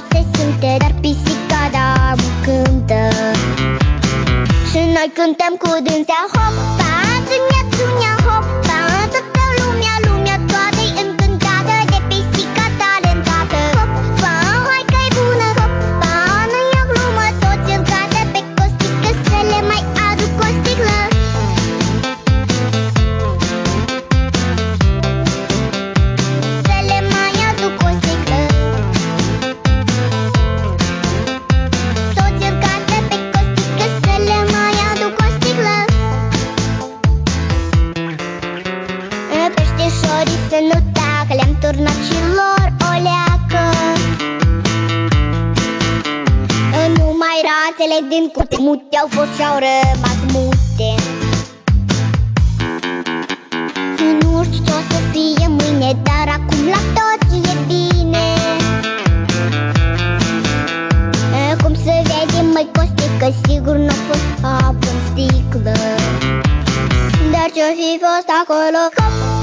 se simte, dar pisica da nu cântă. Și noi cântăm cu dânsea, hopa, țunia, țunia, hopa. Toată lumea, lumea toată-i încântată de pisica talentată. Hopa, hai că-i bună, hopa, nu-i o glumă, toți în casă pe costică să le mai aduc o sticlă. Să le mai aduc o sticlă. Toți în casă pe costică să le mai aduc o sticlă. Peștișorii să nu tacă, le-am turnat și lor o leacă. Numai rațele din curte mute au fost și-au rămas mute. Nu știu ce o să fie mâine, dar acum la toți e bine. Cum să vede, măi Costică, sigur n-a fost apă în sticlă. Dar ce-o fi fost acolo, hop,